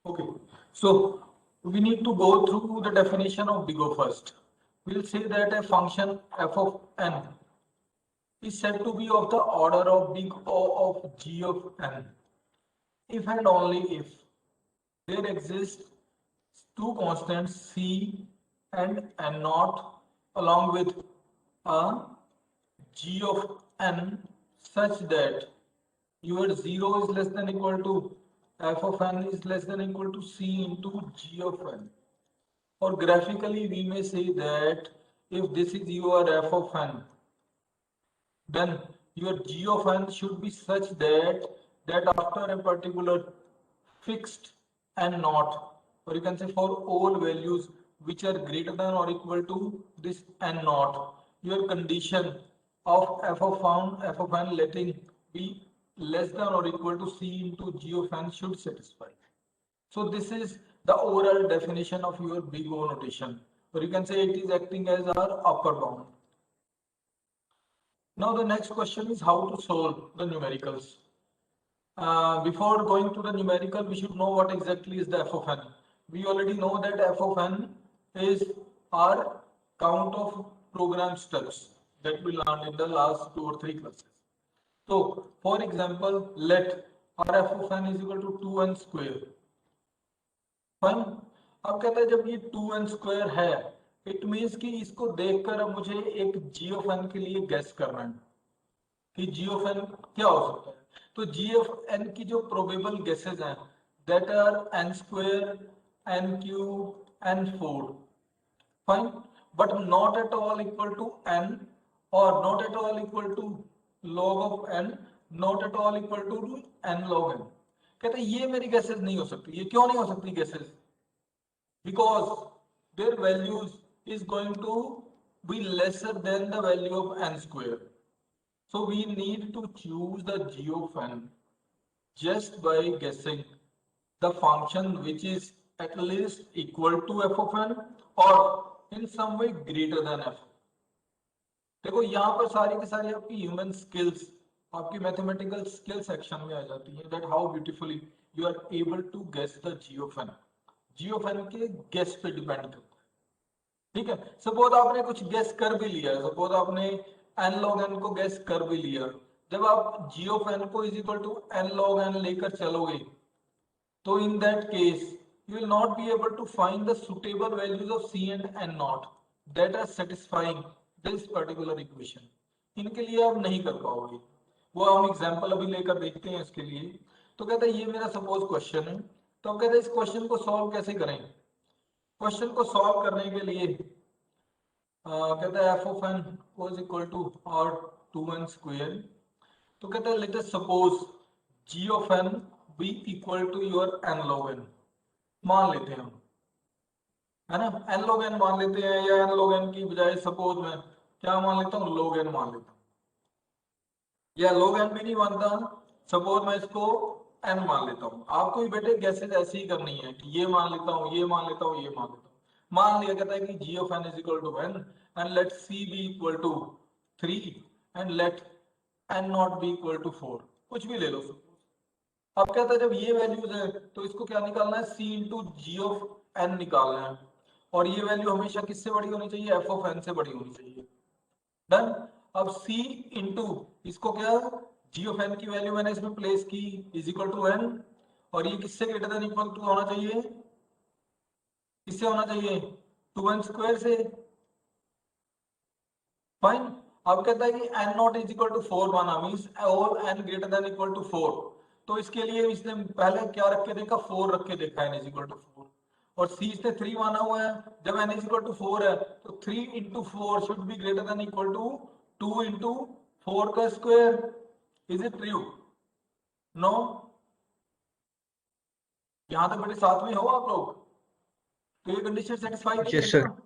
Okay, so we need to go through the definition of big O first. We'll say that a function f of n is said to be of the order of big O of g of n if and only if there exist two constants c and n naught along with a g of n such that your 0 is less than equal to f of n is less than equal to c into g of n. Or graphically we may say that if this is your f of n, then your g of n should be such that after a particular fixed n naught, or you can say for all values which are greater than or equal to this n naught, your condition of f of n letting be less than or equal to c into g of n should satisfy. So this is the overall definition of your big O notation, or you can say it is acting as our upper bound. Now the next question is how to solve the numericals. Before going to the numerical, we should know what exactly is the f of n. We already know that f of n is our count of program steps that we learned in the last 2 or 3 classes. So, for example, let our f of n is equal to 2n square. Fine. अब कहता है जब ये 2n square है, it means कि इसको देखकर अब मुझे एक g ऑफ n के लिए गेस करना है कि g ऑफ n क्या हो सकता है. तो g ऑफ n की जो प्रोबेबल गेसेस हैं that are n square, n cube, n4, fine, but not at all equal to n और not at all equal to log of n, not at all equal to n log n. कहते हैं ये मेरी gases नहीं हो सकती. ये क्यों नहीं हो सकती guesses? Because their values is going to be lesser than the value of n square. So we need to choose the g of n just by guessing the function which is at least equal to f of n or in some way greater than f. देखो यहाँ पर सारी की सारी आपकी human skills, आपकी mathematical skill section में आ जाती है. That how beautifully you are able to guess the G of N. G of N के गेस पे डिपेंड करता है. ठीक है, सपोज आपने कुछ गेस कर भी लिया, सपोज आपने एन लॉग एन को गेस कर भी लिया. जब आप जी ऑफ एन को is equal to N log N लेकर चलोगे तो in that case you will not be able to find the suitable values of c and n naught that are satisfying this particular equation. इनके लिए आप नहीं कर पाओगे. वो हम एग्जांपल अभी लेकर देखते हैं इसके लिए. तो कहता है ये मेरा सपोज क्वेश्चन है, तो हम कहते हैं इस क्वेश्चन को सॉल्व कैसे करें. क्वेश्चन को सॉल्व करने के लिए कहता है F of N is equal to और 2n स्क्वायर. तो कहता है let us suppose g of n be equal to your n log n मान लेते हैं हम, है ना. n log n मान लेते हैं, या n log n की बजाय सपोज मैं क्या मान लेता हूँ, log n मान लेता हूँ. या log n भी नहीं मानता, सपोज मैं इसको n मान लेता हूँ. आपको भी बेटे गैसेज ऐसे ही करनी है कि ये मान लेता हूँ, ये मान लेता हूँ, ये मान लेता हूँ. मान लिया कहता है कि g of n is equal to n and let c be equal to 3 and let n not be equal to 4. कुछ भी ले लो. अब कहता है जब ये वैल्यूज है तो इसको क्या निकालना है, c into G of n निकालना है. और ये वैल्यू हमेशा किससे बड़ी होनी चाहिए, f ऑफ n से बड़ी होनी चाहिए. डन. अब c इंटू इसको क्या, g ऑफ n की वैल्यू मैंने इसमें प्लेस की इज इक्वल टू n, और ये किससे ग्रेटर देन इक्वल टू होना चाहिए, किससे होना चाहिए, 2n स्क्वायर से. फाइन. अब कहता है कि n not is equal to 4 माना, मींस और n greater than equal to 4. तो इसके लिए इसने पहले क्या रख के देखा, 4 रख के देखा n इज इक्वल टू 4, और c इसने 3 माना हुआ है. जब n इज इक्वल टू 4 है तो 3 into 4 should be greater than equal to 2 into 4 का square. Is it true? No. यहां तक बेटे साथ में हो आप लोग? तो ये कंडीशन सेटिस्फाई नहीं Yes, है sir. ना.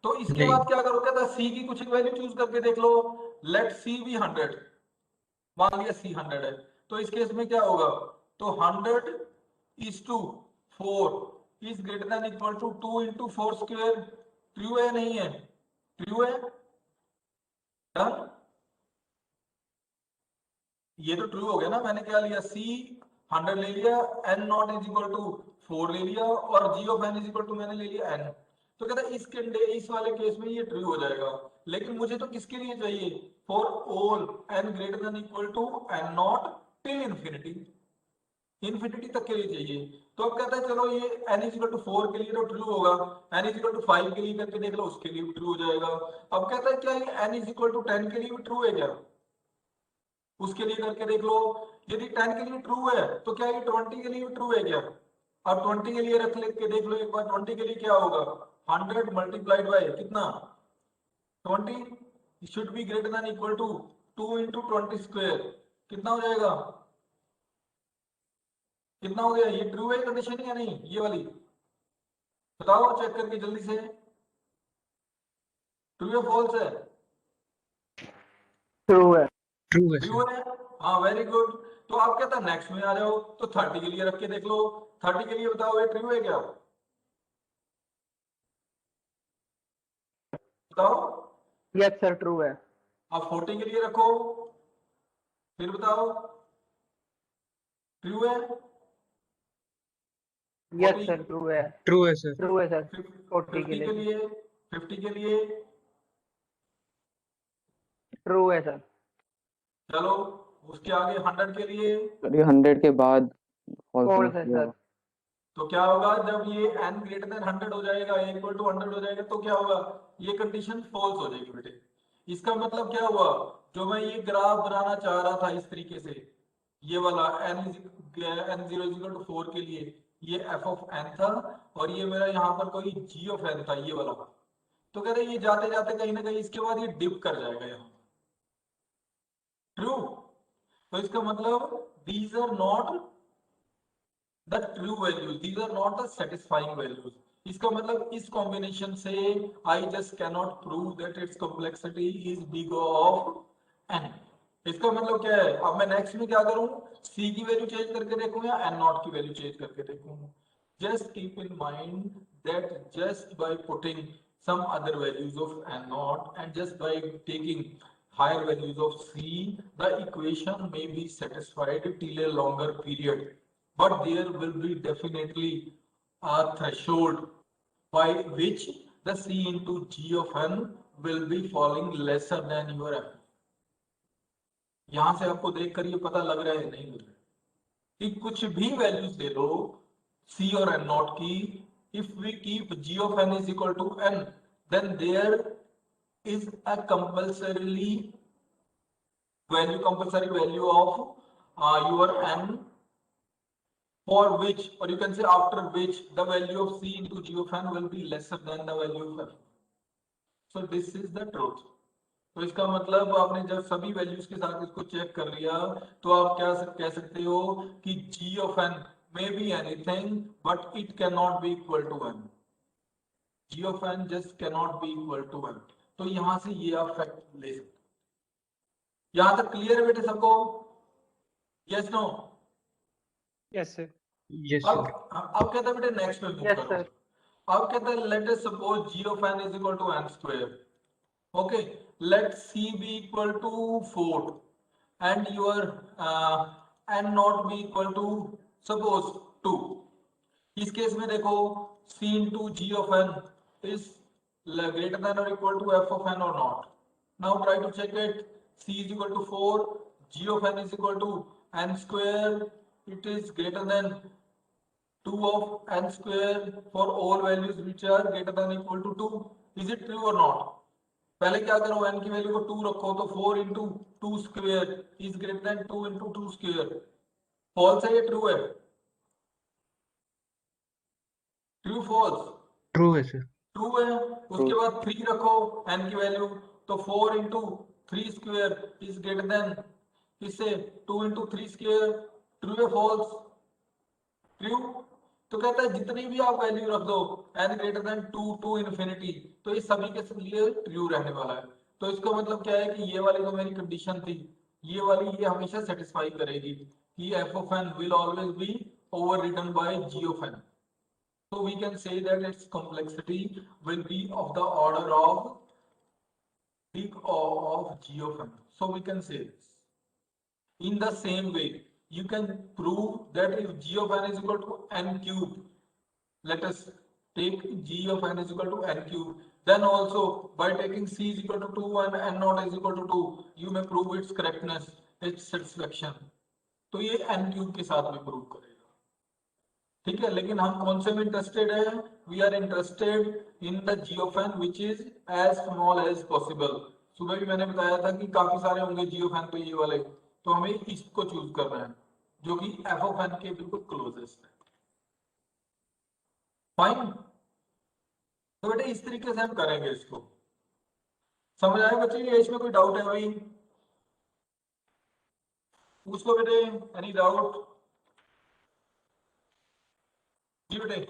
तो इसके बाद क्या करो, कहता है c की कुछ एक वैल्यू चूज करके देख लो. Late c B 100. मान लिया c 100 है, तो इस केस में क्या होगा, तो 100 is to 4 is greater than equal to 2 into 4 square. True है नहीं है? ट्रू है. डन. ये तो ट्रू हो गया ना. मैंने क्या लिया, c 100 ले लिया, n not is equal to 4 ले लिया और g of n is equal to मैंने ले लिया n। तो कहता है इस वाले केस में ये ट्रू हो जाएगा, लेकिन मुझे तो किसके लिए चाहिए, for all n greater than equal to n not till infinity, infinity तक के लिए चाहिए। तो अब कहता है चलो ये n इज इक्वल टू 4 के लिए तो ट्रू होगा, n इज इक्वल टू 5 के लिए करके देख लो, उसके लिए भी ट्रू हो जाएगा। अब कहता है क्या ये n इज इक्वल टू 10 के लिए भी ट्रू है क्या, उसके लिए करके देख लो। यदि 10 के लिए ट्रू है तो क्या ये 20 के लिए भी ट्रू है क्या, अब 20 के लिए रख लेके देख लो एक बार, 20 के लिए क्या होगा, 100 मल्टीप्लाइड बाय कितना 20 should be greater than equal to 2 into 20 square, कितना हो जाएगा, कितना हो गया, ये ट्रू है कंडीशन या नहीं ये वाली, बताओ चेक करके जल्दी से, ट्रू या फॉल्स है, ट्रू है, ट्रू है, हाँ वेरी गुड। तो आप क्या था नेक्स्ट में आ रहे हो, तो 30 के लिए रख के देख लो, 30 के लिए बताओ ये ट्रू है क्या, बताओ। यस सर ट्रू है। आप 40 के लिए रखो, फिर बताओ ट्रू है, यस सर ट्रू है, ट्रू है सर। ट्रू है सर। 50 के के लिए, 50 के लिए ट्रू है सर। चलो, उसके आगे 100 के लिए, ये 100 के बाद फॉल्स है सर। तो क्या होगा जब ये n ग्रेटर देन 100 हो जाएगा, इक्वल टू 100 हो जाएगा, तो क्या होगा, ये कंडीशन फॉल्स हो जाएगी बेटे। इसका मतलब क्या हुआ, जो मैं ये ग्राफ बनाना चाह रहा था इस तरीके से, ये वाला n0 इक्वल टू 4 के लिए ये f ऑफ n था, और ये मेरा यहाँ पर कोई g ऑफ n था ये वाला, तो कह रहे ये जाते जाते कहीं ना कहीं इसके बाद ये डिप कर जाएगा यहाँ, ट्रू। तो इसका मतलब these are not the true values, these are not the satisfying values। इसका मतलब इस कॉम्बिनेशन से I just cannot prove that its complexity is big of n। इसका मतलब क्या है, अब मैं नेक्स्ट में क्या करूं, c की वैल्यू चेंज करके देखूं या n नॉट की वैल्यू चेंज करके देखूं। Just keep in mind that just by putting some other values of n naught and just by taking higher values of c, the equation may be satisfied till a longer period, but there will be definitely a threshold by which the c into g of n will be falling lesser than your f। यहां से आपको देखकर ये पता लग रहा है नहीं लग रहा है कि कुछ भी वैल्यूज ले लो c और n नॉट की, if we keep g of n is equal to n, then there is a compulsory value of your n, for which, or you can say after which, the value of c into g of n will be lesser than the value of f। So this is the truth। तो इसका मतलब आपने जब सभी values के साथ इसको check कर लिया, तो आप क्या कह सकते हो कि g of n may be anything but it cannot be equal to n। g of n just cannot be equal to n। तो यहां से ये आप फैक्ट ले सकते हो। यहां तक क्लियर है बेटे सबको, yes no? Yes sir. Yes अब सर। अब कहता है बेटे नेक्स्ट में मूव यस करो। सर। अब कहता है let us suppose g of n is equal to n square। Okay, let c be equal to 4 and your n not be equal to suppose 2। इस केस में देखो c into g of n is greater than or equal to f of n or not। Now try to check it, c is equal to 4, g of n is equal to n square, it is greater than 2 of n square for all values which are greater than or equal to 2। Is it true or not? पहले क्या करो, n की value को 2 रखो, तो 4 into 2 square is greater than 2 into 2 square. False है ये true है, ट्रू फॉल्स? ट्रू है सर। ट्रू है। उसके बाद 3 रखो n की वैल्यू, तो 4 into 3 square is greater then किससे, 2 इंटू 3 स्क्वेयर। ट्रू है फॉल्स? ट्रू। तो कहता है जितनी भी आप वैल्यू रख दो n greater than 2 to infinity, तो ये सभी के लिए ट्रू रहने वाला है। तो इसका मतलब क्या है कि ये वाली जो मेरी कंडीशन थी, ये वाली ये हमेशा सेटिस्फाई करेगी कि f of n will always be overridden by g of n। So we can say that its complexity will be of the order of big O of g of n। So we can say this in the same way you can prove that if g of n is equal to n cube, let us take g of n is equal to n cube. Then also by taking c is equal to 2 and n naught is equal to 2, you may prove its correctness, its satisfaction. तो ये n cube के साथ में prove करेगा, ठीक है। लेकिन हम कौन से में इंटरेस्टेड है? We are interested in the g of n which is as small as possible. सुबह भी मैंने बताया था कि काफी सारे होंगे g of n, तो ये वाले, तो हमें इसको चूज करना है जो कि f of n के बिल्कुल क्लोजेस्ट है। फाइन, तो बेटे इस तरीके से हम करेंगे इसको। समझ आए बच्चे? ये इसमें कोई डाउट है भाई? पूछ लो बेटे, एनी डाउट? जी बेटे,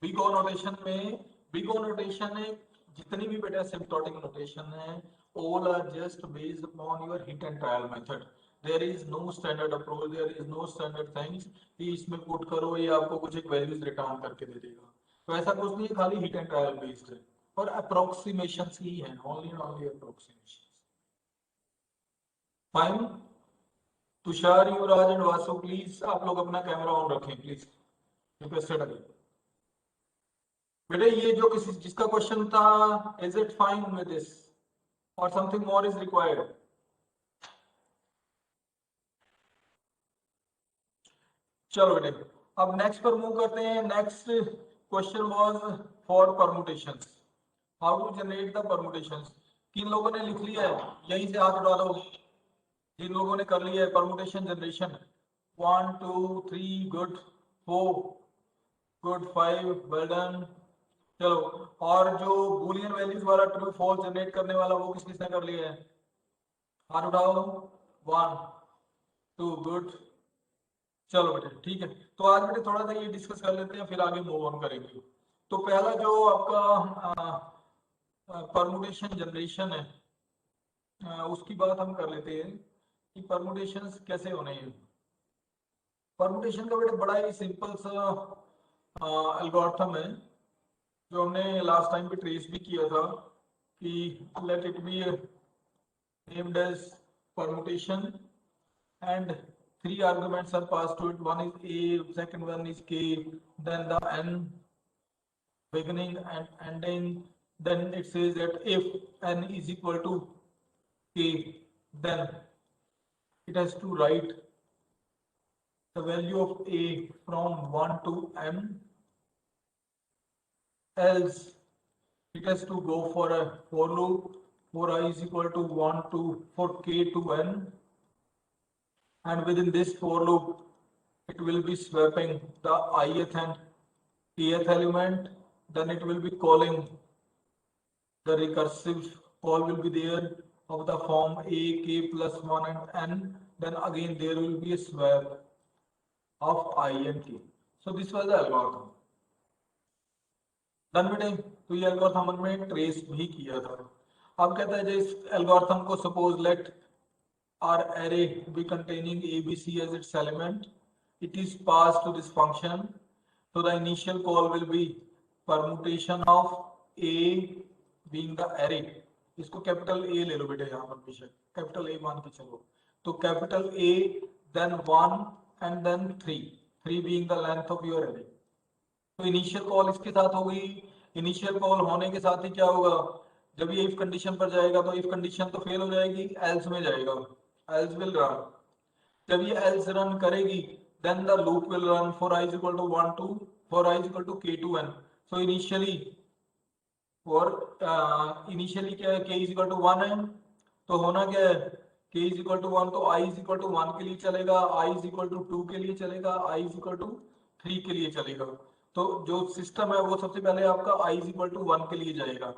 बिग ओ नोटेशन में, बिग ओ नोटेशन है, जितनी भी बेटा सिम्प्टोटिक नोटेशन है, all are just based upon your hit and trial method. There is no standard approach, there is no standard things कि इसमें पुट करो ये आपको कुछ एक वैल्यूज रिटर्न करके दे देगा, तो ऐसा कुछ नहीं है, खाली हिट एंड ट्रायल बेस्ड है और अप्रोक्सीमेशन ही है, only approximation. Fine, Tushar, Yuvraj and Vasu, please आप लोग अपना कैमरा ऑन रखें प्लीज, रिक्वेस्टेड अगेन। बेटे ये जो किसी जिसका क्वेश्चन था, is it fine with this और समथिंग मोर इज रिक्वायर्ड? चलो बेटे अब नेक्स्ट पर मूव करते हैं। Next question was for permutations, how to generate the permutations. किन लोगों ने लिख लिया है? यहीं से हाथ उठा दो जिन लोगों ने कर लिया है permutation generation. 1 2 3 good, 4 good, 5 well done. चलो, और जो बूलियन वैल्यूज वाला ट्रू फॉल्स जनरेट करने वाला वो किस किसने कर लिया है? हाथ उठाओ। 1 2 गुड। चलो बेटे ठीक है, तो आज बेटे थोड़ा सा ये डिस्कस कर लेते हैं, फिर आगे मूव ऑन करेंगे। तो पहला जो आपका परमुटेशन जनरेशन है, उसकी बात हम कर लेते हैं कि परमुटेशंस कैसे होने हैं। परमुटेशन का बेटे बड़ा ही सिंपल सा एल्गोरिथम है जो हमने लास्ट टाइम पे ट्रेस भी किया था कि let it be named as permutation and 3 arguments are passed to it. One is a, second one is k, then the n beginning and ending. Then it says that if n is equal to k, then it has to write the value of a from 1 to m, else it has to go for a for loop for I is equal to 1 to for k to n, and within this for loop it will be swapping the ith and kth element. Then it will be calling the recursive call will be there of the form a, k plus 1 and n. Then again there will be a swap of I and k. So this was the algorithm. Done बेटे, तो ये algorithm हमने trace भी किया था। अब कहता है जो इस एल्गोरिथम को suppose let our array be containing ABC as its element, it is passed to this function, so the initial call will be permutation of A being the array। इसको कैपिटल A ले लो बेटे, यहाँ पर बेशक capital A मान के चलो, तो capital A then 1 and then 3 being the length of your array। तो इनिशियल कॉल इसके साथ होगी। इनिशियल कॉल होने के साथ ही क्या होगा, जब ये इफ कंडीशन पर जाएगा तो इफ कंडीशन तो फेल हो जाएगी, एल्स में जाएगा, else will run। जब ये else run करेगी then the loop will run for I is equal to 1 to for I is equal to k to n। so initially for initially क्या है, k is equal to 1 है, तो होना क्या है, k is equal to 1, तो I is equal to 1 के लिए चलेगा, I is equal to 2 के लिए चलेगा, I is equal to 3 के लिए चलेगा। तो जो सिस्टम है वो सबसे पहले आपका I is equal to 1 के लिए जाएगा।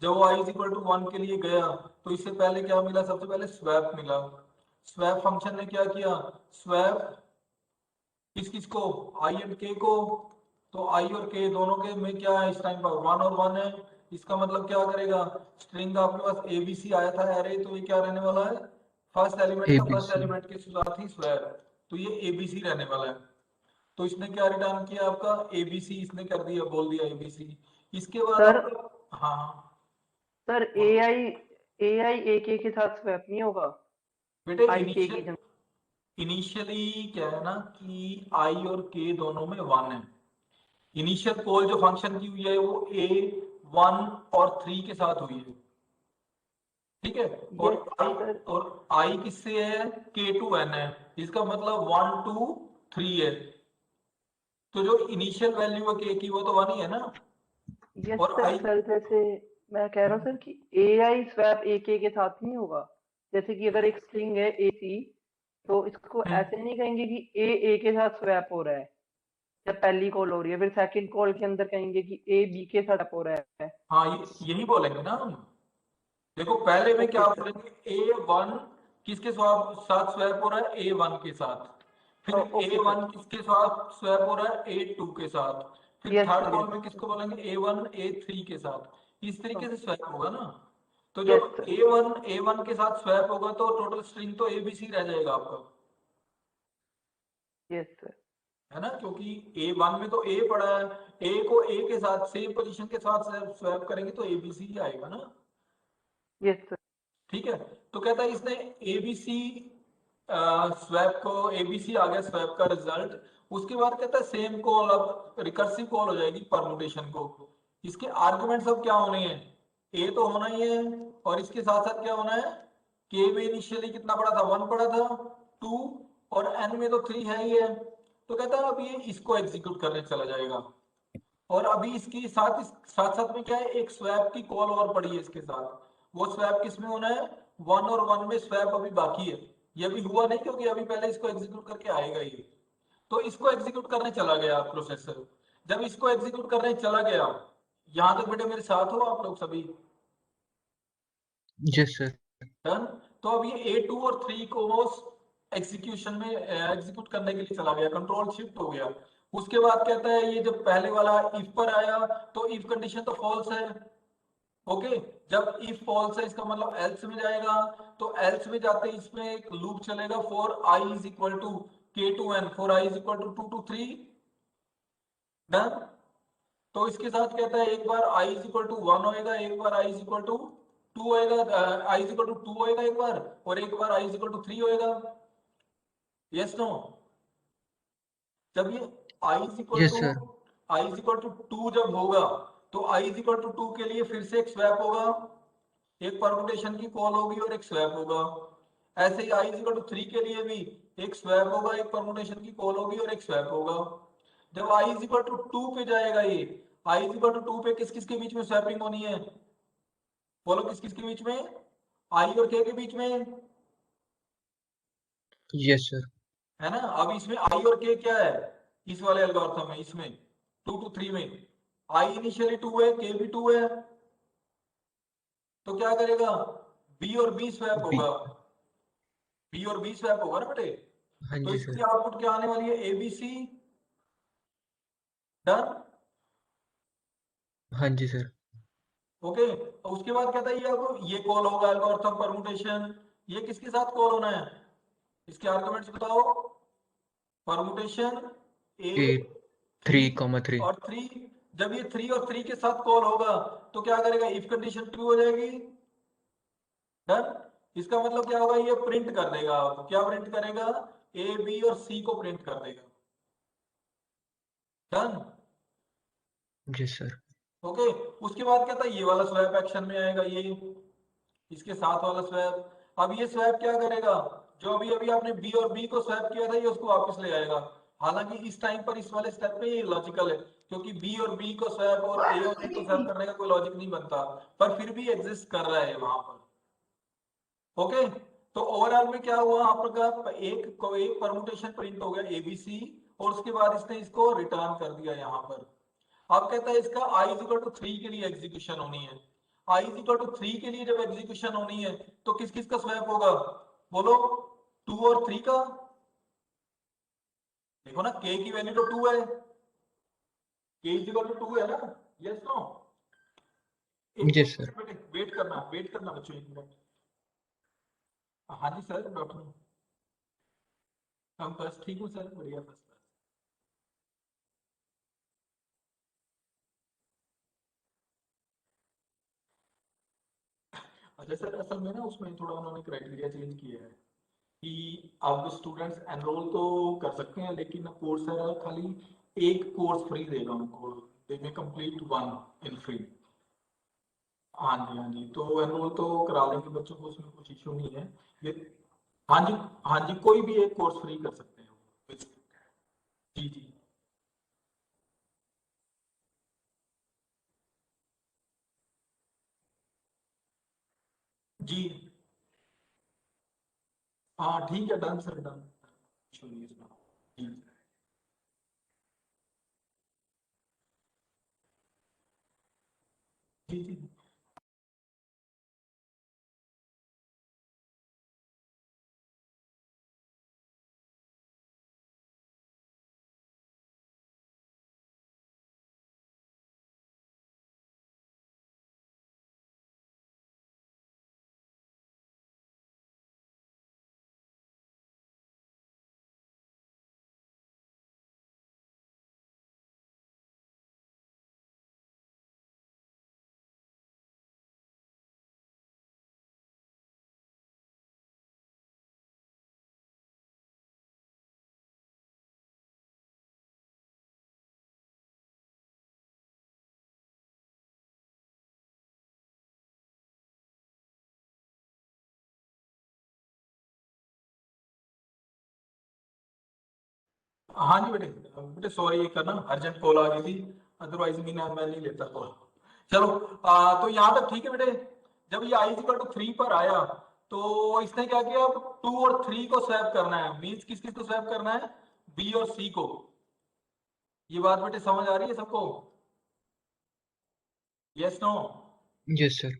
जब वो I is equal to 1 के लिए गया तो इससे पहले क्या मिला, सबसे पहले स्वैप मिला। स्वैप फंक्शन ने क्या किया, स्वैप किस किस को, आई एंड के को, तो आई और के दोनों के में क्या है इस टाइम पर 1 और 1 है। इसका मतलब क्या करेगा, स्ट्रिंग आपके पास एबीसी आया था एरे, तो ये क्या रहने वाला है, फर्स्ट एलिमेंट का फर्स्ट एलिमेंट के साथ ही स्वैप, तो ये एबीसी रहने वाला है। तो इसने क्या रिटर्न किया आपका एबीसी, इसने कर दिया, बोल दिया एबीसी। इसके बाद सर, हाँ सर एआई एके के साथ स्वैप नहीं होगा बेटे। आई इनिशियली क्या है ना कि आई और के दोनों में 1 है, इनिशियल कॉल जो फंक्शन की हुई है वो A1 और 3 के साथ हुई है, ठीक है। और यस I सर। और I किससे है, K2N है, इसका मतलब 1 2 3 है, तो जो इनिशियल वैल्यू है K की वो तो 1 ही है ना। यस और सर। I सर जैसे मैं कह रहा हूँ सर कि AI स्वैप AK के साथ नहीं होगा। जैसे कि अगर एक स्ट्रिंग है AC, तो इसको ऐसे नहीं कहेंगे कि A के साथ स्वैप हो रहा है जब पहली कॉल हो रही है, फिर सेकंड कॉल के अंदर कहेंगे कि A B के साथ स्वैप हो रहा है। हाँ यही बोलेंगे ना हम। देखो पहले में ओके क्या सर। बोलेंगे, A1 किसके साथ स्वैप हो रहा है, A1 के साथ, फिर ओके A1 सर। किसके साथ स्वैप हो रहा है, A2 के साथ, फिर yes third sir. Call yes में किसको बोलेंगे, A1 A3 के साथ, इस तरीके से स्वैप होगा ना। तो यस जब सर। A1 के साथ स्वैप होगा तो टोटल स्ट्रिंग तो ABC रह जाएगा आपका, यस सर। है ना, क्योंकि A1 में तो A पड़ा है, A को A के साथ सेम पोजीशन के साथ स्वैप करेंगे तो ABC ही आएगा ना। Yes sir. ठीक है, तो कहता है इसने एबीसी स्वैप को, एबीसी आ गया स्वैप का रिजल्ट। उसके बाद कहता है सेम कॉल अब रिकर्सिव कॉल हो जाएगी परमुटेशन को। इसके आर्गुमेंट्स अब क्या होने हैं, ए तो होना ही है, और इसके साथ साथ क्या होना है, के में इनिशियली कितना पड़ा था, 1 पड़ा था, 2, और एन में तो 3 है ही है। तो कहता है अब ये इसको एग्जीक्यूट करने चला जाएगा। और अभी इसकी साथ साथ में क्या है, एक स्वैप की कॉल और पड़ी है इसके साथ। वो स्वैप किस में होना है, 1 और 1 में स्वैप अभी बाकी है, ये अभी हुआ नहीं क्योंकि अभी पहले इसको एग्जीक्यूट करके आएगा ये। तो इसको एग्जीक्यूट करने चला गया प्रोसेसर। जब इसको एग्जीक्यूट करने चला गया, यहां तक बेटे मेरे साथ हो आप लोग सभी, यस सर। डन। तो अब ये A2 और 3 को एग्जीक्यूशन में एग्जीक्यूट करने के लिए चला गया, कंट्रोल शिफ्ट हो गया। उसके बाद कहता है ये जब पहले वाला इफ पर आया तो इफ कंडीशन तो फॉल्स है, ओके। जब इफ फॉल्स है इसका मतलब एल्स में जाएगा, तो एल्स में जाते ही इसमें एक लूप चलेगा for I is equal to K2N, for I is equal to 2 to 3, done. तो इसके साथ कहता है एक बार आई इज इक्वल टू 1 होएगा, एक बार आई इज इक्वल टू 2 होएगा, आई इज इक्वल टू 2 होएगा एक बार, और एक बार आई इज इक्वल टू 3 होएगा, यस नो। जब ये i is equal yes to sir. I is equal to 2 जब होगा, तो i इज इक्वल टू 2 के लिए फिर से एक स्वैप होगा, एक परमुटेशन की कॉल होगी और एक स्वैप होगा। ऐसे ही i इज इक्वल टू 3 के लिए भी एक स्वैप होगा, एक परमुटेशन की कॉल होगी और एक स्वैप होगा। जब i इज इक्वल टू 2 पे जाएगा ये, i इज इक्वल टू 2 पे किस किस के बीच में स्वैपिंग होनी है, बोलो किस किस के बीच में, i और k के बीच में, यस सर। है ना। अब इसमें i और k क्या है, इस वाले एल्गोरिथम में, इसमें 2 to 3 में i इनिशियली 2 है, k भी 2 है, तो क्या करेगा, b और b स्वैप बी। होगा, b और b स्वैप होगा ना बेटे। हाँ तो जी इसकी सर। आउटपुट क्या आने वाली है, abc, डन, हाँ जी सर। ओके। उसके बाद कहता है ये अब ये कॉल होगा एल्गोरिथम परमुटेशन, ये किसके साथ कॉल होना है, इसके आर्गुमेंट्स बताओ, परमुटेशन ए ए 3 3,3। और 3। जब ये 3 और 3 के साथ कॉल होगा तो क्या करेगा, इफ कंडीशन ट्रू हो जाएगी, डन। इसका मतलब क्या होगा, ये प्रिंट कर देगा, अब क्या प्रिंट करेगा, ए बी और सी को प्रिंट कर देगा, डन, यस सर। ओके। उसके बाद क्या था, ये वाला स्वैप एक्शन में आएगा, ये इसके साथ वाला स्वैप। अब ये स्वैप क्या करेगा, जो अभी अभी आपने बी और बी को स्वैप किया था ये उसको वापस ले आएगा। हालांकि इस टाइम पर इस वाले स्टेप पे ये लॉजिकल है, क्योंकि बी और बी को स्वैप और ए और बी को स्वैप करने का कोई लॉजिक नहीं बनता, पर फिर भी एग्जिस्ट कर रहा है वहां पर, ओके। तो ओवरऑल में क्या हुआ आपका, एक परमुटेशन प्रिंट हो गया एबीसी, और उसके बाद इसने इसको रिटर्न कर दिया यहाँ पर। अब कहता है इसका i इज इक्वल टू 3 के लिए एग्जीक्यूशन होनी है, i इज इक्वल टू 3 के लिए जब एग्जीक्यूशन होनी है तो किस किस का स्वैप होगा, बोलो 2 और 3 का। देखो ना k की वैल्यू तो 2 है, k इज इक्वल टू 2 है ना, यस नो। एक यस सर। मिनट वेट करना बच्चों, एक मिनट। हाँ जी सर, गुड आफ्टरनून। हम बस ठीक हूँ सर, बढ़िया बस। अच्छा सर, असल में ना उसमें थोड़ा उन्होंने क्राइटेरिया चेंज किया है कि अब स्टूडेंट्स एनरोल तो कर सकते हैं, लेकिन कोर्स है खाली एक कोर्स फ्री देगा उनको, दे मे कंप्लीट वन इन फ्री। हाँ जी, हाँ जी, तो एनरोल तो करा लेंगे बच्चों को, उसमें कुछ इशू नहीं है ये। हाँ जी, हाँ जी, कोई भी एक कोर्स फ्री कर सकते हैं वो। जी जी। जी हाँ ठीक है, डन सर, डन। इशू नहीं है इसमें। जी जी जी। हाँ जी बेटे, बेटे सॉरी, ये करना अर्जेंट कॉल आ गई थी, अदरवाइज मैं नहीं लेता कॉल। चलो, तो यहाँ तक ठीक है बेटे। जब ये आई इक्वल टू 3 पर आया, तो इसने क्या किया, अब 2 और 3 को स्वैप करना है, मीन्स किस किस को स्वैप करना है, बी और सी को। ये बात बेटे समझ आ रही है सबको? Yes no? Yes sir.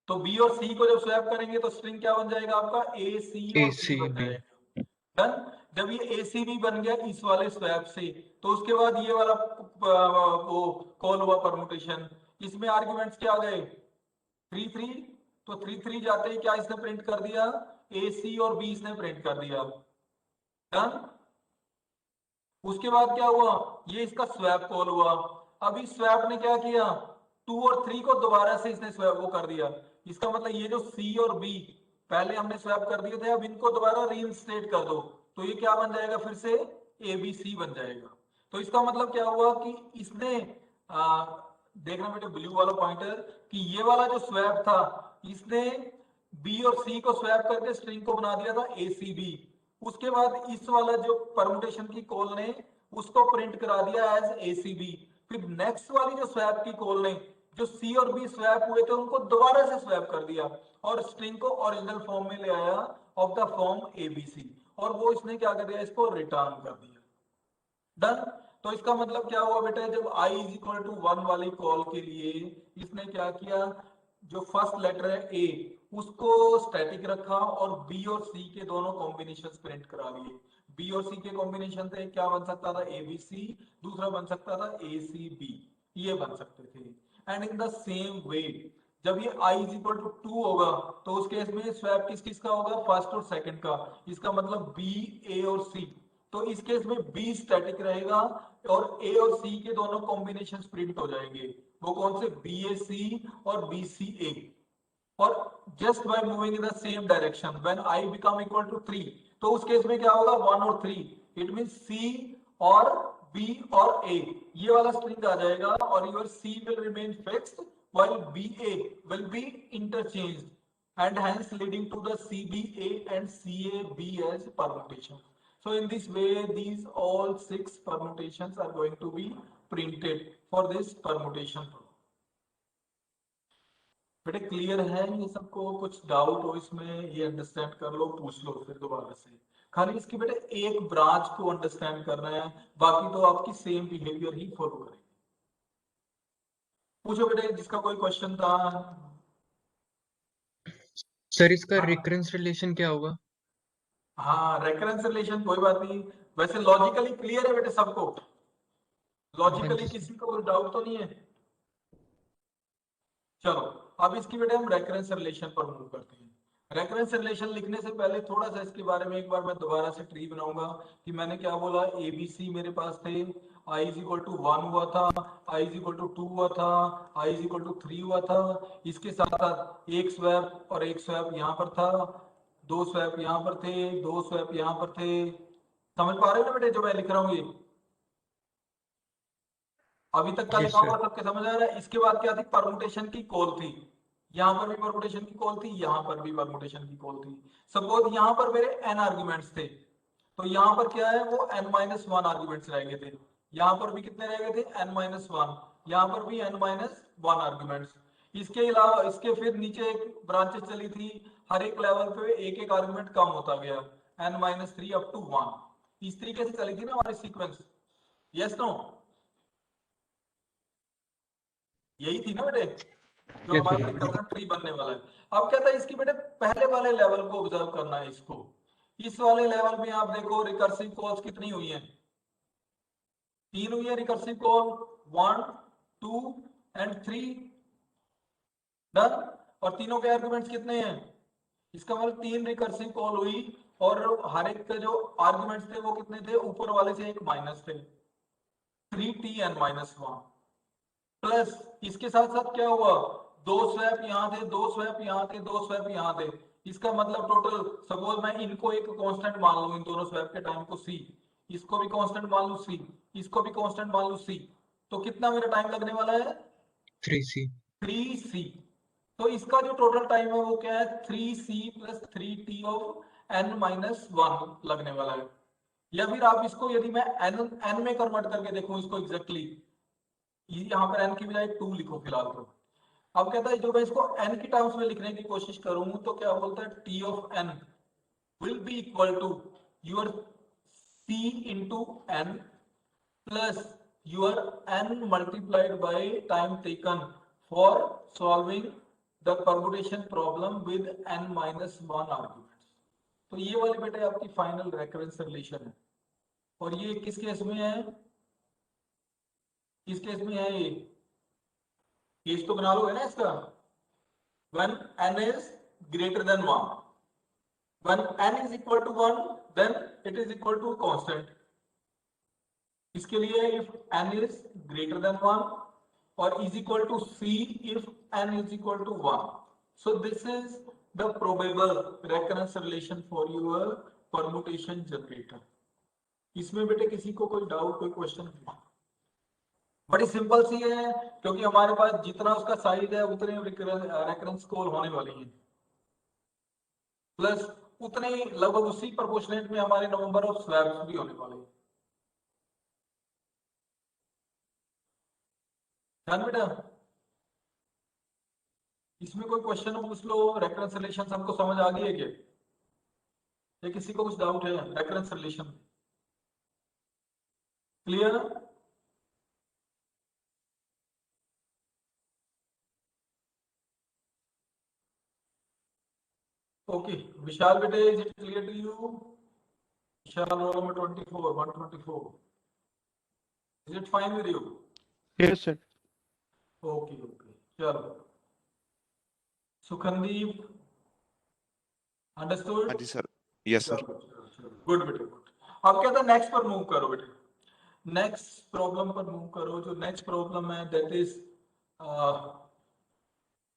तो बी और सी को जब स्वैप करेंगे तो स्ट्रिंग क्या बन जाएगा आपका, ए सी ए और बी सी बन बी। जाएगा। डन। जब ये ए सी बी बन गया इस वाले स्वैप से, तो उसके बाद ये वाला वो कॉल हुआ परमुटेशन। इसमें आर्ग्यूमेंट्स क्या आ गए, 3 3। तो 3 3 जाते ही क्या इसने प्रिंट कर दिया, ए सी और बी इसने प्रिंट कर दिया। डन। उसके बाद क्या हुआ, ये इसका स्वैप कॉल हुआ। अब इस स्वैप ने क्या किया, 2 और 3 को दोबारा से इसने स्वैप वो कर दिया। इसका मतलब ये जो सी और बी पहले हमने स्वैप कर दिए थे, अब इनको दोबारा रीइंस्टेट कर दो, तो ये क्या बन जाएगा, फिर से ए बी सी बन जाएगा। तो इसका मतलब क्या हुआ कि इसने आ, देखना बेटे ब्लू वाला पॉइंटर, कि ये वाला जो स्वैप था, इसने बी और सी को स्वैप करके स्ट्रिंग को बना दिया था ए सी बी। उसके बाद इस वाला जो परमुटेशन की कॉल ने उसको प्रिंट करा दिया एज एसीबी। फिर नेक्स्ट वाली जो स्वैप की कॉल ने जो सी और बी स्वैप हुए थे उनको दोबारा से स्वैप कर दिया और स्ट्रिंग को ओरिजिनल फॉर्म में ले आया, ऑफ द फॉर्म एबीसी। और वो इसने क्या कर दिया, इसको रिटर्न कर दिया। डन। तो इसका मतलब क्या हुआ बेटा, जब आई इज इक्वल टू 1 वाली कॉल के लिए इसने क्या किया, जो फर्स्ट लेटर है ए उसको स्टैटिक रखा और बी और सी के दोनों कॉम्बिनेशन प्रिंट करा लिए। बी और सी के कॉम्बिनेशन थे, क्या बन सकता था, ए बी सी, दूसरा बन सकता था ए सी बी, ये बन सकते थे। And in the same way, जब ये i इज इक्वल टू 2 होगा, तो उस केस में स्वैप किस किस का होगा, फर्स्ट और सेकंड का। इसका मतलब बी, ए और सी। तो इस केस में बी स्टैटिक रहेगा और ए और सी के दोनों कॉम्बिनेशन प्रिंट हो जाएंगे। वो कौन से, बी ए सी और बी सी ए। और just by moving in the same direction when I become equal to 3, तो उस केस में क्या होगा, 1 और 3। इट मीन सी और बी और ए, ये वाला स्ट्रिंग आ जाएगा और your C will remain fixed while BA will be interchanged and hence leading to the CBA and CAB as permutation. So in this way, these all 6 permutations are going to be printed for this permutation. बेटे clear है ये सबको, कुछ doubt हो इसमें ये understand कर लो, पूछ लो फिर दोबारा से। खाली इसकी बेटे एक ब्रांच को अंडरस्टैंड करना है, बाकी तो आपकी सेम बिहेवियर ही फॉलो करेंगे। पूछो बेटे जिसका कोई क्वेश्चन था। सर इसका हाँ रिकरेंस रिलेशन क्या होगा? हाँ, रेकरेंस रिलेशन कोई बात नहीं, वैसे लॉजिकली क्लियर है बेटे सबको, हाँ लॉजिकली जी सर। किसी को कोई डाउट तो नहीं है। चलो, अब इसकी बेटे हम रेकरेंस रिलेशन पर मूव करते हैं। रेकरेंस रिलेशन लिखने से पहले थोड़ा सा इसके बारे में एक बार मैं दोबारा से ट्री बनाऊंगा, कि मैंने क्या बोला, ए बी सी मेरे पास थे, आई इज इक्वल टू 1 हुआ था, आई इज इक्वल टू 2 हुआ था, आई इज इक्वल टू 3 हुआ था। इसके साथ साथ एक स्वैप और एक स्वैप यहाँ पर था, दो स्वैप यहाँ पर थे, दो स्वैप यहाँ पर थे। समझ पा रहे हो ना बेटे जो मैं लिख रहा हूँ ये? अभी तक का Yes, लिखा sir. हुआ सबके समझ आ रहा है? इसके बाद क्या थी? परमुटेशन की कॉल थी, यहाँ पर भी परमुटेशन की कॉल थी, यहाँ पर भी परमुटेशन की कॉल थी। सपोज यहाँ पर मेरे n आर्ग्यूमेंट्स थे, तो यहाँ पर क्या है, वो n-1 आर्ग्यूमेंट्स रह गए थे। यहाँ पर भी कितने रह गए थे? n-1। यहाँ पर भी n-1 आर्ग्यूमेंट्स। इसके अलावा इसके फिर नीचे एक ब्रांचेस चली थी, हर एक लेवल पे एक एक आर्ग्यूमेंट कम होता गया, n-3 अप टू 1। इस तरीके से चली थी ना हमारी सीक्वेंस। Yes no? यही थी ना बेटे जो Yes, हमारा sir. रिकर्जन ट्री बनने वाला है। अब कहता है इसकी बेटे पहले वाले लेवल को ऑब्जर्व करना है इसको। इस वाले लेवल में आप देखो रिकर्सिव कॉल्स कितनी हुई हैं? 3 हुई है रिकर्सिव कॉल, 1 2 एंड 3 डन। और तीनों के आर्गुमेंट्स कितने हैं? इसका मतलब 3 रिकर्सिव कॉल हुई और हर एक के जो आर्गुमेंट्स थे वो कितने थे? ऊपर वाले से एक माइनस थे, 3t n-1 प्लस इसके साथ साथ क्या हुआ? 2 स्वैप यहाँ थे, 2 स्वैप यहाँ थे, 2 स्वैप यहाँ थे। इसका मतलब टोटल, सपोज मैं इनको एक कांस्टेंट मान लूं, इन दोनों स्वैप के टाइम को c, इसको भी कांस्टेंट मान लूं c, इसको भी कांस्टेंट मान लूं c, तो कितना मेरा टाइम लगने वाला है? 3C. 3c। तो इसका जो टोटल टाइम है वो क्या है? 3c plus 3t of n-1 लगने वाला है। या फिर आप इसको यदि मैं n में कन्वर्ट करके देखूं इसको एग्जैक्टली, यहाँ पर n की बजाय 2 लिखो फिलहाल तो। अब कहता है जो मैं इसको n की टर्म्स में लिखने की कोशिश करूं तो क्या बोलता है? t of n will be equal to your c into n plus your n multiplied by time taken for solving the permutation problem with n-1 arguments। तो ये वाली बेटे आपकी फाइनल रेकरेंस रिलेशन है। और ये किस केस में है? किस केस में है ये? केस तो बना लोगे ना इसका। when n is greater than 1, when n is equal to 1 then it is equal to constant। इसके लिए if n is greater than 1 और is equal to c if n is equal to 1। so this is the probable recurrence relation for your permutation generator। इसमें बेटे किसी को कोई doubt, कोई question? बड़ी सिंपल सी है, क्योंकि हमारे पास जितना उसका साइज है उतने रेकरेंस कॉल होने वाली है, प्लस उतने लगभग उसी प्रोपोर्शनेट में हमारे नंबर ऑफ स्वैप्स भी होने वाले हैं। ध्यान बेटा, इसमें कोई क्वेश्चन पूछ लो। रेकरेंस रिलेशन हमको समझ आ गई है क्या? या किसी को कुछ डाउट है recurrence relation? Clear? Okay Vishal बेटे, is it clear to you? Vishal roll number 24 124, is it fine with you? Yes, sir. Okay okay चलो। सुखनदीप, अंडरस्टूड? हाँ जी सर। Yes sir. गुड बेटे गुड। अब क्या था, नेक्स्ट पर मूव करो बेटे, नेक्स्ट प्रॉब्लम पर मूव करो। जो नेक्स्ट प्रॉब्लम है that is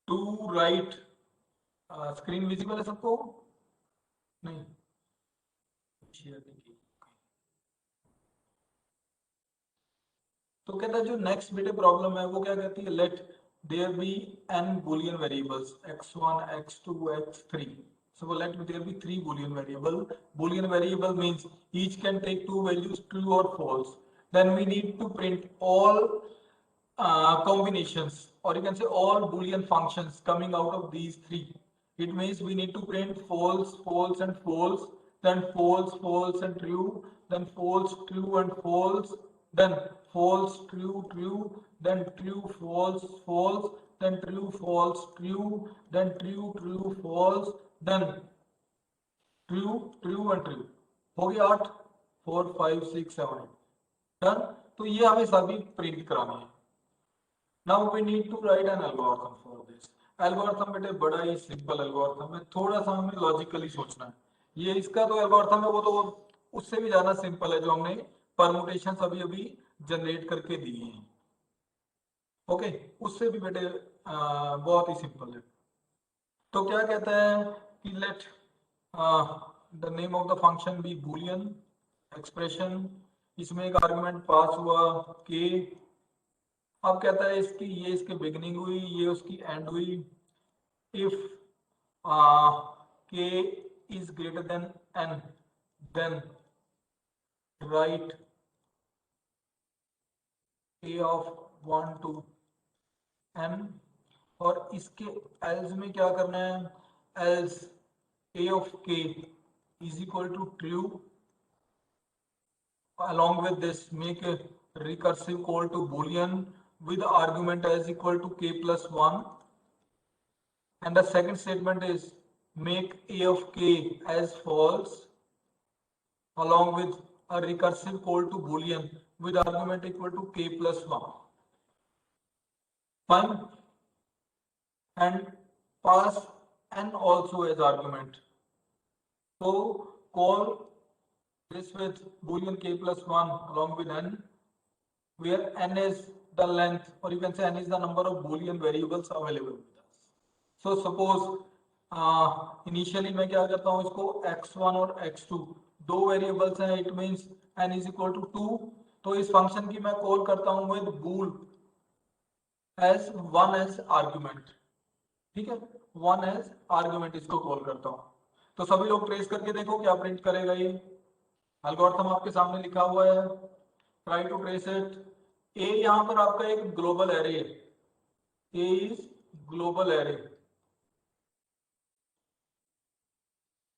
to write, screen visible है सबको? नहीं, शेयर नहीं की। तो कहता है जो नेक्स्ट बेटे प्रॉब्लम है वो क्या कहती है? Let there be n boolean variables x1 x2 x3। so let there be 3 boolean variable. Boolean variable means each can take 2 values, true or false. Then we need to print all combinations, or you can say all boolean functions coming out of these 3. It means we need to print false false and false, then false false and true, then false true and false, then false true true, then true false false, then true false true, then true true false, then true true and true। हो गया 8, 4 5 6 7 8 done. तो ये हमें सभी print करानी है। Now we need to write an algorithm for this। Algorithm बेटे बड़ा ही सिंपल एल्गोरिथम है, थोड़ा सा हमें लॉजिकली सोचना है। ये इसका तो एल्गोरिथम है वो तो उससे भी ज्यादा सिंपल है, जो हमने परमुटेशन अभी अभी जनरेट करके दिए हैं। ओके, उससे भी बेटे बहुत ही सिंपल है। तो क्या कहता है कि let the name of the function be boolean expression. इसमें एक आर्गुमेंट पास हुआ k, अब कहता है इसकी ये इसकी बिगिनिंग हुई, ये उसकी एंड हुई। If k is greater than n, then write a of 1 to n। और इसके एल्स में क्या करना है, else a of k is equal to true। Along with this, make a recursive call to boolean with argument as equal to k plus 1। And the second statement is make a of k as false along with a recursive call to boolean with argument equal to k plus 1। Fine, and pass n also as argument। So call this with boolean k plus 1 along with n, where n is the length, or you can say n is the number of boolean variables available with us। So suppose initially मैं क्या करता हूँ, इसको x1 और x2 दो variables हैं, it means n is equal to 2। तो इस फंक्शन की मैं कॉल करता हूँ with bool as 1 as argument. ठीक है, 1 एज आर्ग्यूमेंट इसको कॉल करता हूँ। तो सभी लोग ट्रेस करके देखो क्या प्रिंट करेगा ये। एल्गोरिथम आपके सामने लिखा हुआ है, try to trace it. A यहाँ पर आपका एक ग्लोबल एरे है, A is global array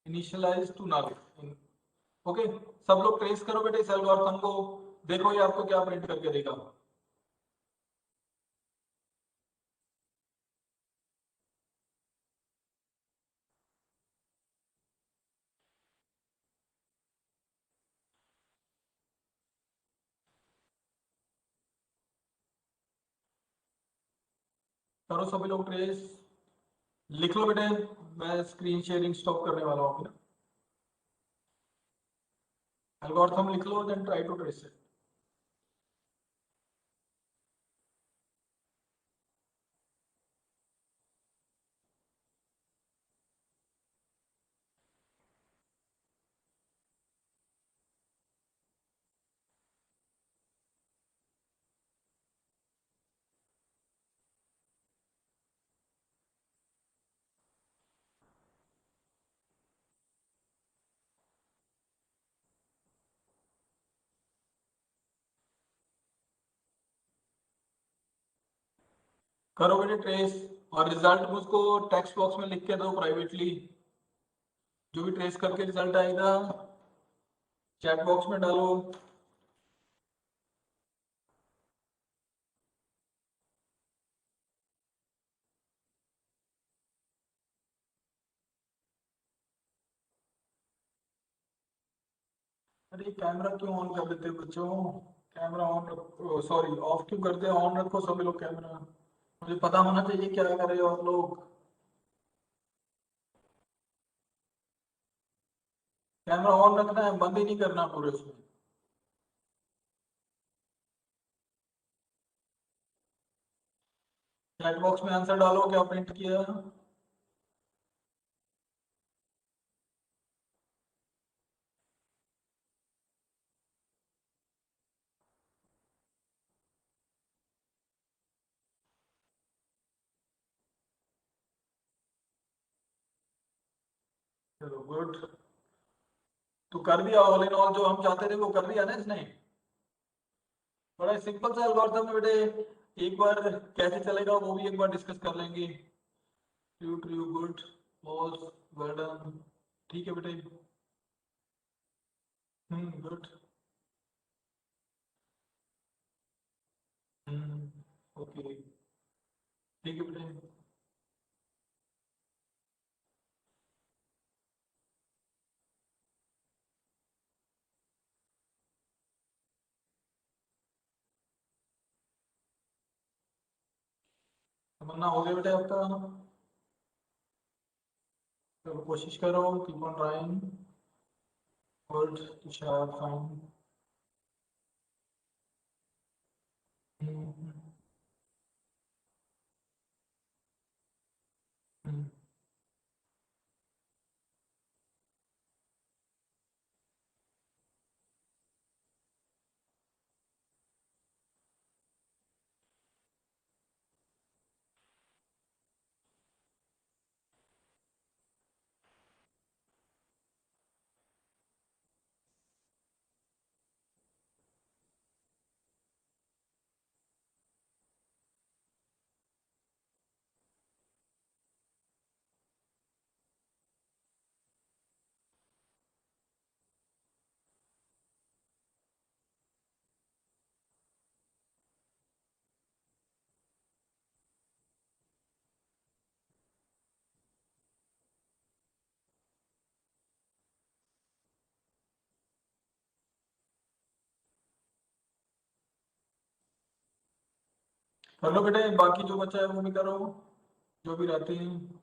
initialise to null. Okay, सब लोग ट्रेस करो बेटे इस एल्गोरिथम को, देखो ये आपको क्या प्रिंट करके देगा। करो सभी लोग ट्रेस, लिख लो बेटे, मैं स्क्रीन शेयरिंग स्टॉप करने वाला हूँ अभी। एल्गोरिथम लिख लो, then try to trace it. करो बेटे ट्रेस, और रिजल्ट मुझको टेक्स्ट बॉक्स में लिख के दो प्राइवेटली। जो भी ट्रेस करके रिजल्ट आएगा चैट बॉक्स में डालो। अरे कैमरा क्यों ऑन कर देते हो बच्चों, कैमरा ऑन रखो, सॉरी ऑफ क्यों करते हो, ऑन रखो सभी लोग कैमरा। मुझे पता होना चाहिए क्या कर रहे हो आप लोग। कैमरा ऑन रखना है, बंद ही नहीं करना पूरे उसमें। चैट बॉक्स में आंसर डालो क्या प्रिंट किया। चलो गुड, तो कर दिया ऑल इन ऑल, जो हम चाहते थे वो कर दिया ना इसने। बड़ा सिंपल सा एल्गोरिथम है बेटे, एक बार कैसे चलेगा वो भी एक बार डिस्कस कर लेंगे। True true good false well done, ठीक है बेटे। गुड। ओके, ठीक है बेटे। तमन्ना हो गया बेटे आपका, चलो कोशिश करो, keep on trying. Good, Tushar fine. कर लो बेटे, बाकी जो बचा है वो भी करो, जो भी रहते हैं।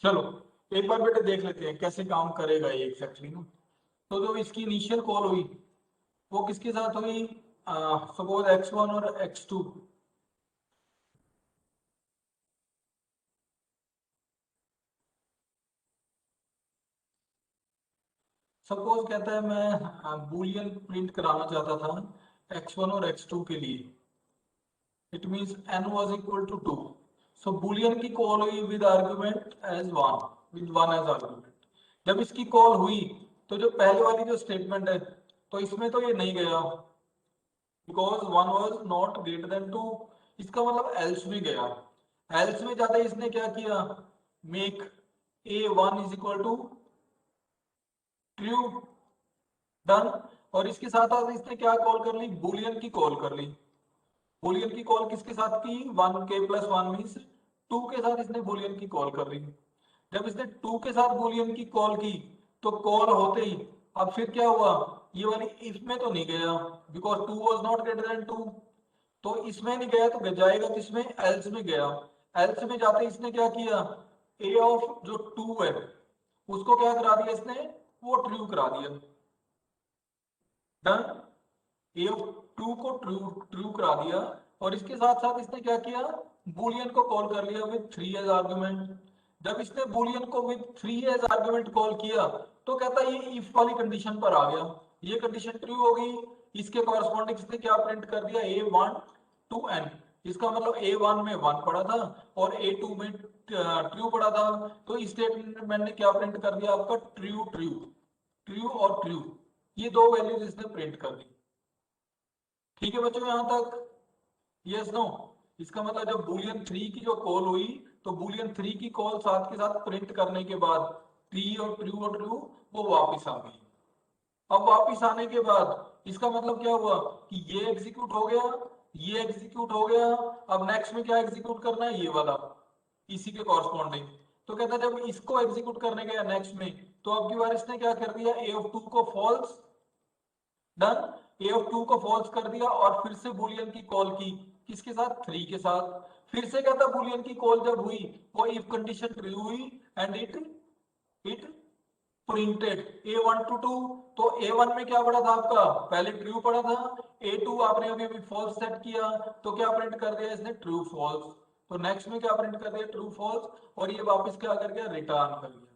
चलो एक बार बेटे देख लेते हैं कैसे काम करेगा ये एग्जैक्टली ना। तो जो इसकी इनिशियल कॉल हुई वो किसके साथ हुई, सपोज x1 और x2। सपोज कहता है मैं बूलियन प्रिंट कराना चाहता था x1 और x2 के लिए। It means n was equal to 2। So boolean की कॉल हुई with argument as 1, with 1 as argument. जब इसकी कॉल हुई तो जो पहले वाली जो स्टेटमेंट है तो इसमें तो ये नहीं गया, because 1 was not greater than 2। इसका मतलब एल्स में गया। एल्स में जाते इसने क्या किया, make a1 is equal to true, done. और इसके साथ साथ इसने क्या कॉल कर ली, बूलियन की कॉल कर ली। बूलियन की कॉल किसके साथ की, 1k+1 मीन्स 2 के साथ इसने बूलियन की कॉल कर ली। जब इसने 2 के साथ बूलियन की कॉल की तो कॉल होते ही अब फिर क्या हुआ, ये वाली इफ में तो नहीं गया, because 2 was not greater than 2। तो इसमें नहीं गया तो जाएगा किसमें, एल्स में गया। एल्स में जाते इसने क्या किया, ए ऑफ जो 2 है उसको क्या करा दिया इसने, वो ट्रू करा दिया, डन। ए ऑफ 2 को ट्रू ट्रू करा दिया। और इसके साथ साथ इसने क्या किया, बूलियन को कॉल कर लिया विद 3 एज आर्गुमेंट। जब इसने बूलियन को विद 3 एज आर्गुमेंट कॉल किया तो कहता है ये इफ वाली कंडीशन पर आ गया, ये कंडीशन ट्रू हो गई। इसके कॉरेस्पॉन्डिंग इसने क्या प्रिंट कर दिया, a1 to n। इसका मतलब a1 में 1 पड़ा था और a2 में ट्रू पड़ा था। तो इस स्टेटमेंट ने क्या प्रिंट कर दिया आपका, ट्रू ट्रू, ट्रू और ट्रू, ये दो वैल्यूज इसने प्रिंट कर दी। ठीक है बच्चों यहां तक, यस नो। इसका मतलब जब बूलियन 3 की जो कॉल हुई तो बूलियन 3 की कॉल साथ के साथ प्रिंट करने के बाद ट्री और ट्रू वो वापस आ गई। अब वापस आने के बाद इसका मतलब क्या हुआ कि ये एग्जीक्यूट हो गया, ये एग्जीक्यूट हो गया। अब नेक्स्ट में क्या एग्जीक्यूट करना है, ये वाला, इसी के कॉरस्पॉन्डिंग। तो कहता है जब इसको एग्जीक्यूट करने गया नेक्स्ट में तो अब की बार इसने क्या कर दिया, ए ऑफ 2 को फॉल्स, डन। ए ऑफ 2 को फॉल्स कर दिया और फिर से बूलियन की कॉल की, किसके साथ, 3 के साथ। फिर से कहता बूलियन की कॉल जब हुई वो इफ कंडीशन ट्रू हुई and it printed a1 to 2। तो a1 में क्या पड़ा था आपका, पहले ट्रू पड़ा था, a2 आपने अभी अभी फॉल्स सेट किया तो क्या प्रिंट कर दिया इसने, ट्रू फॉल्स। तो नेक्स्ट में क्या प्रिंट कर दिया, ट्रू फॉल्स। और ये वापस क्या कर गया, रिटर्न कर दिया,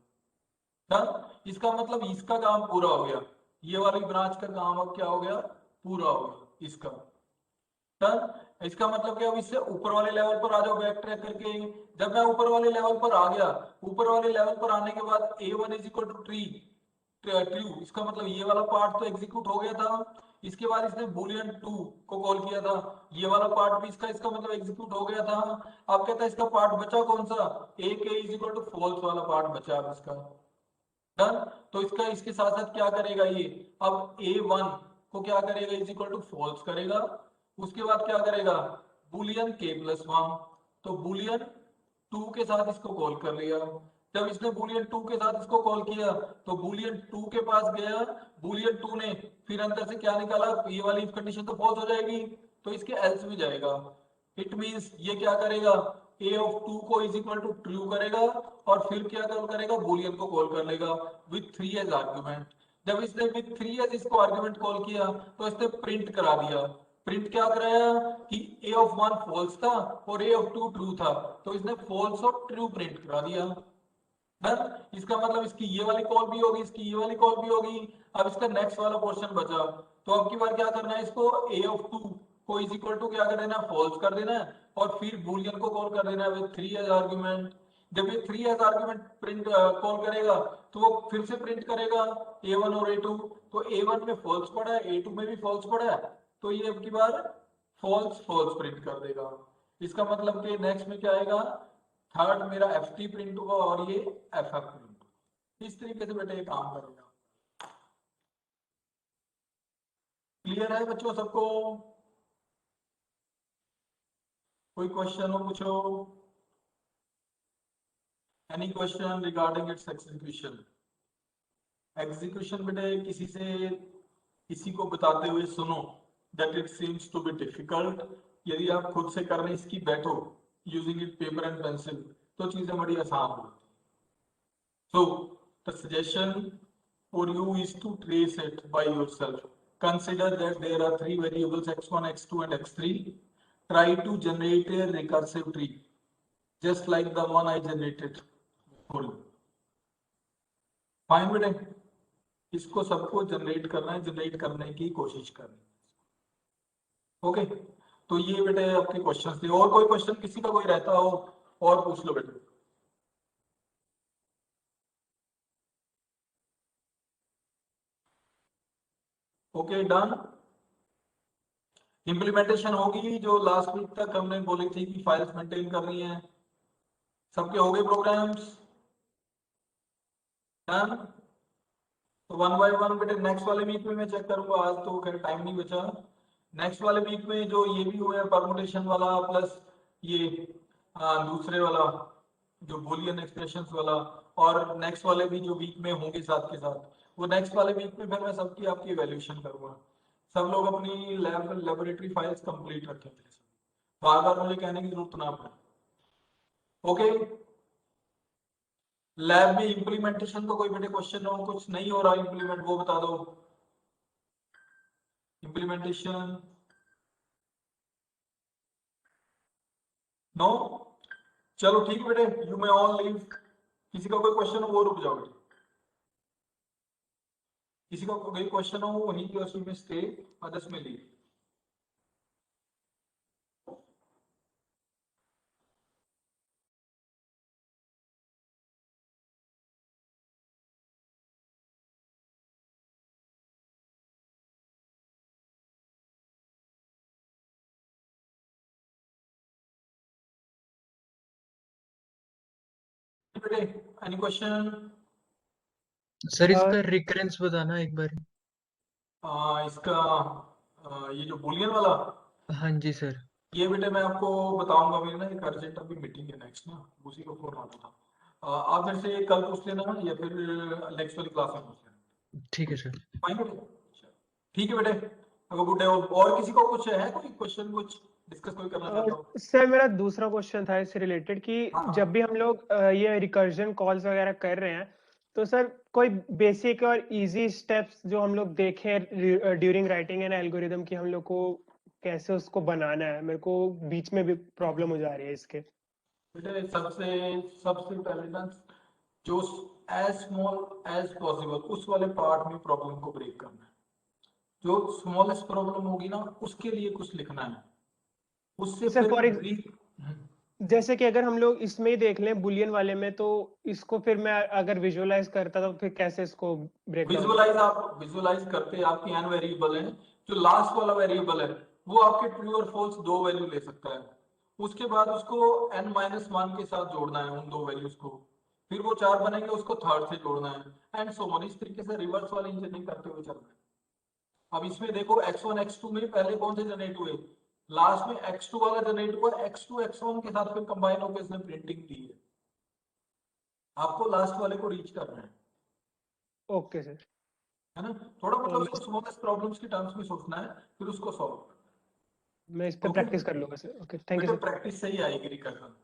डन। इसका मतलब इसका काम पूरा हो गया, ये वाली ब्रांच का काम अब क्या हो गया, पूरा हो गया इसका, डन। इसका मतलब क्या, अब इससे ऊपर वाले लेवल पर आ जाओ बैक ट्रैक करके। जब मैं ऊपर वाले लेवल पर आ गया, ऊपर वाले लेवल पर आने के बाद a1 is equal to true, इसका मतलब ये वाला पार्ट तो एग्जीक्यूट हो गया था। इसके बाद इसने बूलियन 2 को कॉल किया था, ये वाला पार्ट भी इसका मतलब एग्जीक्यूट हो गया था। अब कहता है इसका पार्ट बचा कौन सा, a के इज इक्वल टू फॉल्स वाला पार्ट बचा अब इसका, डन। तो इसका इसके साथ साथ क्या करेगा ये, अब a1 को क्या करेगा, इज इक्वल टू फॉल्स करेगा। उसके बाद क्या करेगा, बूलियन k+1। तो बूलियन 2 के साथ इसको कॉल कर लिया। जब इसने बूलियन 2 के साथ इसको कॉल किया तो बूलियन 2 के पास गया, बूलियन 2 ने फिर अंदर से क्या निकाला, ये वाली कंडीशन तो फॉल्स हो जाएगी तो इसके एल्स में जाएगा। इट मींस ये क्या करेगा, a ऑफ 2 को इज इक्वल टू ट्रू करेगा और फिर क्या कॉल करेगा, बूलियन को कॉल कर लेगा विथ 3 एज आर्गुमेंट। जब इसने विथ 3 एज इसको आर्गुमेंट कॉल किया तो इसने प्रिंट करा दिया। प्रिंट क्या कराया कि a ऑफ 1 फॉल्स था और a ऑफ 2 ट्रू था, तो इसने फॉल्स और ट्रू प्रिंट करा दिया, डन। इसका मतलब इसकी ये वाली कॉल भी होगी, इसकी ये वाली कॉल भी होगी। अब इसका नेक्स्ट वाला पोर्शन बचा, तो अब की बार क्या करना है, इसको a ऑफ 2 को इज इक्वल टू क्या कर देना, फॉल्स कर देना है और फिर बूलियन को कॉल कर देना है विद 3 एज आर्गुमेंट। जब ये 3 एज आर्गुमेंट प्रिंट कॉल करेगा तो वो फिर से प्रिंट करेगा a1 और a2। तो a1 में फॉल्स पड़ा है, a2 में भी फॉल्स पड़ा है, तो ये अब की बार फॉल्स फॉल्स प्रिंट कर देगा। इसका मतलब कि नेक्स्ट में क्या आएगा, थर्ड मेरा ft प्रिंट होगा और ये ff प्रिंट होगा। इस तरीके से बेटा ये काम करेगा। क्लियर है बच्चों सबको, कोई क्वेश्चन हो पूछो। Any question regarding its execution? Execution बेटे किसी को बताते हुए सुनो that it seems to be difficult. यदि आप खुद से करने इसकी बैठो using it paper and pencil तो चीजें बड़ी आसान हो। So the suggestion for you is to trace it by yourself. Consider that there are three variables x1, x2 and x3. Try to generate a recursive tree just like the one I generated for you. Fine बेटे, इसको सबको generate करना है, generate करने की कोशिश करनी है। ओके, तो ये बेटे आपके क्वेश्चंस थे। और कोई क्वेश्चन किसी का कोई रहता हो और पूछ लो बेटे। Okay done. इम्प्लीमेंटेशन होगी जो लास्ट वीक तक हमने बोली थी कि फाइल्स मेंटेन करनी है। सबके हो गए प्रोग्राम्स डन। तो वन बाय वन बेटे नेक्स्ट वाले वीक में मैं चेक करूंगा। आज तो खैर टाइम नहीं बचा। नेक्स्ट वाले वीक में जो ये भी हुआ है परमुटेशन वाला प्लस ये दूसरे वाला जो बूलियन एक्सप्रेशंस वाला, और नेक्स्ट वाले भी जो वीक में होंगे साथ के साथ, वो नेक्स्ट वाले वीक में फिर मैं सबकी आपकी इवैल्यूएशन करूंगा। सब लोग अपनी लेबोरेटरी फाइल्स कंप्लीट रखें, बार बार मुझे कहने की जरूरत ना पड़े। ओके, लैब में इम्प्लीमेंटेशन का कोई बेटे क्वेश्चन हो, कुछ नहीं हो रहा इम्प्लीमेंट, वो बता दो। इम्प्लीमेंटेशन नो, चलो ठीक बेटे, यू मे ऑल लीव। किसी का कोई क्वेश्चन हो वो रुक जाओ बेटे। किसी का कोई क्वेश्चन हो वही उसी में स्टे, अदर्स में लीव। बेटे एनी क्वेश्चन? सर इसका रिकरेंस बताना एक बार। इसका ये जो बुलियन वाला, हाँ जी सर। ये बेटे मैं आपको बताऊंगा। मेरी ना एक अर्जेंट अभी मीटिंग है नेक्स्ट ना, उसी को फोन आना था। आप मेरे से कल पूछ लेना या फिर नेक्स्ट वाली क्लास में पूछ लेना। ठीक है सर। फाइन बेटे, ठीक है बेटे, अगर गुड डे। और किसी को कुछ है कोई क्वेश्चन, कुछ डिस्कस कोई करना चाहता हो? सर मेरा दूसरा क्वेश्चन था इससे रिलेटेड कि हाँ। जब भी हम लोग ये रिकर्जन कॉल्स वगैरह कर रहे हैं तो सर कोई बेसिक और इजी स्टेप्स जो हम लोग देखें ड्यूरिंग राइटिंग एन एल्गोरिदम की हम लोग को कैसे उसको बनाना है। मेरे को बीच में भी प्रॉब्लम हो जा रही है इसके। बेटे सबसे सबसे पहले ना जो एज स्मॉल एज पॉसिबल उस वाले पार्ट में प्रॉब्लम को ब्रेक करना है। जो स्मॉलेस्ट प्रॉब्लम होगी ना उसके लिए कुछ लिखना है, उससे सर फिर फॉर जैसे कि अगर हम लोग इसमें ही देख लें बुलियन वाले में, तो इसको फिर मैं अगर विजुअलाइज करता तो फिर कैसे इसको ब्रेक डाउन? विजुअलाइज आप विजुअलाइज करते आपकी एन वेरिएबल है, जो लास्ट वाला वेरिएबल है वो आपके ट्रू और फॉल्स दो वैल्यू ले सकता है। उसके बाद उसको n माइनस वन के साथ जोड़ना है उन दो वैल्यूज को, फिर वो चार बनेंगे उसको थर्ड से जोड़ना है एंड सो ऑन। इस तरीके से रिवर्स वाली इंजीनियरिंग करते हुए चलना है। अब इसमें देखो x1 x2 में पहले कौन से जनरेट हुए, लास्ट में x2 वाला जनरेट हुआ, x2 x1 के साथ फिर कंबाइन होकर इसने प्रिंटिंग दी है। आपको लास्ट वाले को रीच करना है, ओके सर। है ना। थोड़ा मतलब उसको स्मॉलेस्ट प्रॉब्लम्स के टर्म्स में सोचना है, फिर उसको सॉल्व करना है। मैं इस पे Okay. प्रैक्टिस कर लूंगा सर। ओके थैंक यू बेटा सर। प्रैक्टिस से ही आएगी recursion,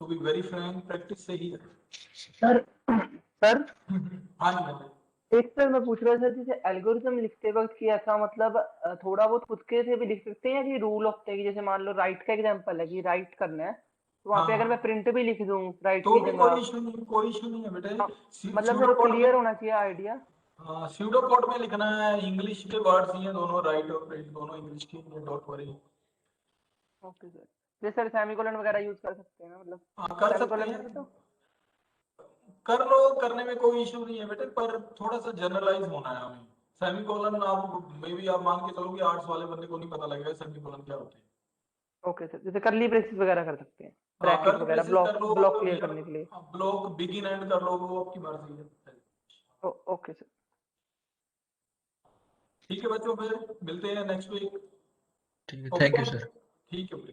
to be very frank, practice से ही है। सर सर हाँ जी हाँ जी। एक सर मैं पूछ रहा था, जैसे एल्गोरिथम लिखते वक्त कि ऐसा मतलब थोड़ा बहुत खुद के से भी लिख सकते हैं या कि रूल होते हैं कि जैसे मान लो राइट का एग्जांपल है कि राइट करना है तो वहां पे अगर मैं हाँ प्रिंट भी लिख दूं राइट तो की भी जगह, कोई इशू नहीं है बेटे। मतलब स्यूडो सर कोड में, क्लियर होना चाहिए आइडिया। हाँ स्यूडो कोड में लिखना है, इंग्लिश के वर्ड्स ही हैं दोनों, राइट और प्रिंट दोनों इंग्लिश के हैं, डोंट वरी। ओके सर, जैसे सर सेमीकोलन वगैरह यूज कर सकते हैं ना, मतलब हाँ कर सकते सेमीकोलन हैं, में तो कर लो, करने में कोई इशू नहीं है बेटे, पर थोड़ा सा जनरलाइज होना है हमें। सेमीकोलन आप मे बी आप मान के चलो कि आर्ट्स वाले बंदे को नहीं पता लगेगा सेमीकोलन क्या होते हैं। ओके सर, जैसे कर्ली ब्रेसेस वगैरह कर सकते हैं, हाँ ब्रैकेट कर्ली वगैरह, ब्रेसेस कर लो ब्लॉक क्लियर या करने के लिए। ब्लॉक बिगिन एंड कर लो, वो आपकी मर्जी है। Okay sir. ठीक है बच्चों, फिर मिलते हैं नेक्स्ट वीक। ठीक है, ओके थैंक यू सर। ठीक है।